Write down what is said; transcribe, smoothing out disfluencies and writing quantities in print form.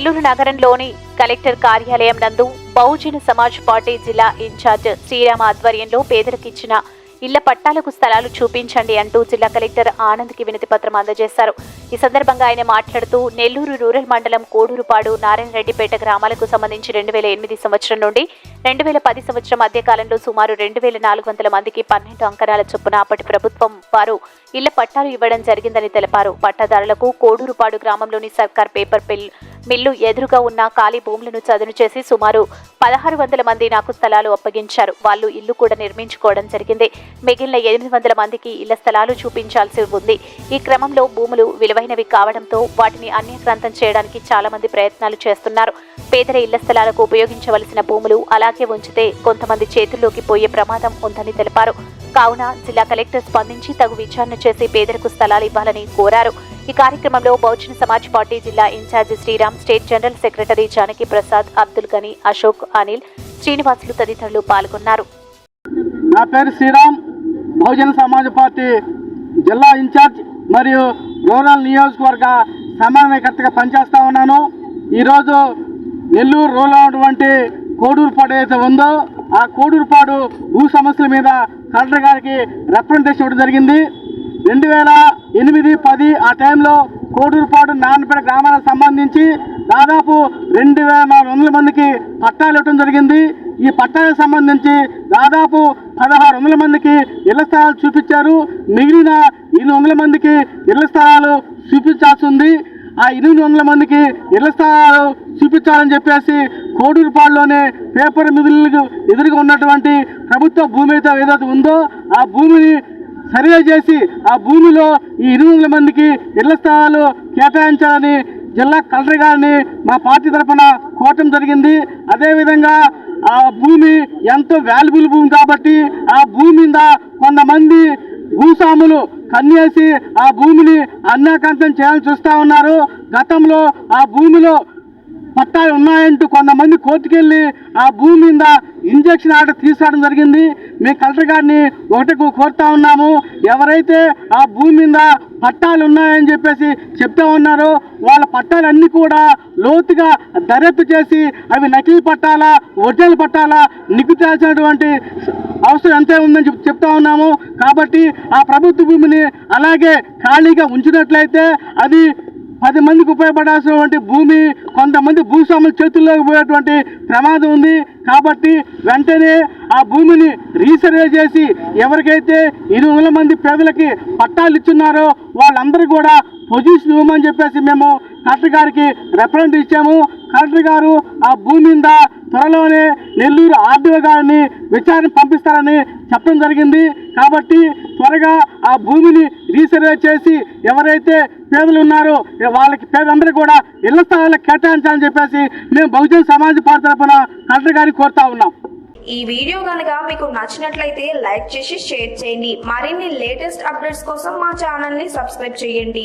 నెల్లూరు నగరంలోని కలెక్టర్ కార్యాలయం నందు బహుజన సమాజ్ పార్టీ జిల్లా ఇన్ఛార్జ్ శ్రీరామ ఆధ్వర్యంలో పేదలకు ఇచ్చిన ఇళ్ల పట్టాలకు స్థలాలు చూపించండి అంటూ జిల్లా కలెక్టర్ ఆనంద్కి వినతి పత్రం అందజేశారు. ఈ సందర్భంగా ఆయన మాట్లాడుతూ నెల్లూరు రూరల్ మండలం కోడూరుపాడు నారాయణరెడ్డిపేట గ్రామాలకు సంబంధించి 2008 సంవత్సరం నుండి 2010 సంవత్సరం మధ్య కాలంలో సుమారు 2400 మందికి 12 అంకణాల చొప్పున అప్పటి ప్రభుత్వం వారు ఇళ్ల పట్టాలు ఇవ్వడం జరిగిందని తెలిపారు. పట్టాదారులకు కోడూరుపాడు గ్రామంలోని సర్కార్ పేపర్ మిల్లు ఎదురుగా ఉన్న ఖాళీ భూములను చదును చేసి సుమారు 1600 మంది నాకు స్థలాలు అప్పగించారు. వాళ్ళు ఇల్లు కూడా నిర్మించుకోవడం జరిగింది. మిగిలిన 800 మందికి ఇళ్ల స్థలాలు చూపించాల్సి ఉంది. ఈ క్రమంలో భూములు విలువైనవి కావడంతో వాటిని అన్యాక్రాంతం చేయడానికి చాలా మంది ప్రయత్నాలు చేస్తున్నారు. పేదల ఇళ్ల స్థలాలకు ఉపయోగించవలసిన భూములు అలాగే ఉంచితే కొంతమంది చేతుల్లోకి పోయే ప్రమాదం ఉందని తెలిపారు. కావున జిల్లా కలెక్టర్ స్పందించి తగు విచారణ చేసి పేదలకు స్థలాలు ఇవ్వాలని కోరారు. ఈ కార్యక్రమంలో బహుజన సమాజ్ పార్టీ జిల్లా incharge Sriram, state general secretary Janaki Prasad, Abdul Gani, Ashok, Anil, Srinivasulu తదితరులు పాల్గొన్నారు. నా పేరు శ్రీరామ్, బహుజన సమాజ్ పార్టీ జిల్లా ఇన్ఛార్జ్ మరియు రూరల్ నియోజకవర్గ సమన్వయకర్తగా పనిచేస్తా ఉన్నాను. ఈరోజు నెల్లూరు రూరల్ ఉన్నటువంటి కోడూరుపాడు ఏదైతే ఉందో ఆ కోడూరుపాడు భూ సమస్యల మీద కలెక్టర్ గారికి రిప్రజెంటేషన్ ఇవ్వడం జరిగింది. 2008-10 ఆ టైంలో కోడూరుపాడు నారాయణపేట గ్రామాలకు సంబంధించి దాదాపు 2400 మందికి పట్టాలు ఇవ్వడం జరిగింది. ఈ పట్టాలకు సంబంధించి దాదాపు 1600 మందికి ఇళ్ల స్థలాలు చూపించారు. మిగిలిన 800 మందికి ఇళ్ల స్థలాలు చూపించాల్సి ఉంది. ఆ 800 మందికి ఇళ్ల స్థలాలు చూపించాలని చెప్పేసి కోడూరుపాడులోనే పేపర్ మిల్లులకు ఎదురుగా ఉన్నటువంటి ప్రభుత్వ భూమి ఏదైతే ఉందో ఆ భూమిని సర్వే చేసి ఆ భూమిలో ఈ 800 మందికి ఇళ్ల స్థలాలు కేటాయించాలని జిల్లా కలెక్టర్ గారిని మా పార్టీ తరఫున కోరటం జరిగింది. అదేవిధంగా ఆ భూమి ఎంతో వాల్యుబుల్ భూమి కాబట్టి ఆ భూమి మీద కొంతమంది భూస్వాములు కన్నేసి ఆ భూమిని అన్యాక్రాంతం చేయాలని చూస్తూ ఉన్నారు. గతంలో ఆ భూమిలో పట్టాలు ఉన్నాయంటూ కొంతమంది కోర్టుకెళ్ళి ఆ భూమి మీద ఇంజక్షన్ ఆర్డర్ తీసుకోవడం జరిగింది. మేము కలెక్టర్ గారిని ఒకటి కోరుతా ఉన్నాము, ఎవరైతే ఆ భూమి మీద పట్టాలు ఉన్నాయని చెప్పేసి చెప్తా ఉన్నారో వాళ్ళ పట్టాలన్నీ కూడా లోతుగా దర్యాప్తు చేసి అవి నకిలీ పట్టాలా ఒరిజినల్ పట్టాలా నిగ్గుతేల్చినటువంటి అవసరం ఎంతే ఉందని చెప్తా ఉన్నాము. కాబట్టి ఆ ప్రభుత్వ భూమిని అలాగే ఖాళీగా ఉంచినట్లయితే అది 10 మందికి ఉపయోగపడాల్సినటువంటి భూమి కొంతమంది భూస్వాముల చేతుల్లోకి పోయేటువంటి ప్రమాదం ఉంది. కాబట్టి వెంటనే ఆ భూమిని రీసర్వే చేసి ఎవరికైతే 800 మంది పేదలకి పట్టాలు ఇచ్చున్నారో వాళ్ళందరూ కూడా పొజిషన్ ఇవ్వమని చెప్పేసి మేము కలెక్టర్ గారికి రిప్రజెంట్ ఇచ్చాము. కలెక్టర్ గారు ఆ భూమి మీద త్వరలోనే నెల్లూరు ఆర్డీఓ గారిని విచారణ పంపిస్తారని చెప్పడం జరిగింది. కాబట్టి త్వరగా ఆ భూమిని రీసర్వే చేసి ఎవరైతే పేదలు ఉన్నారో వాళ్ళకి పేదందరూ కూడా ఇళ్ల స్థలాలకు కేటాయించాలని చెప్పేసి మేము బహుజన సమాజ్ పార్టీ తరఫున కలెక్టర్ గారిని కోరుతా ఉన్నాం. ఈ వీడియో కనుక మీకు నచ్చినట్లయితే లైక్ చేసి షేర్ చేయండి. మరిన్ని లేటెస్ట్ అప్డేట్స్ కోసం మా ఛానల్ ని సబ్స్క్రైబ్ చేయండి.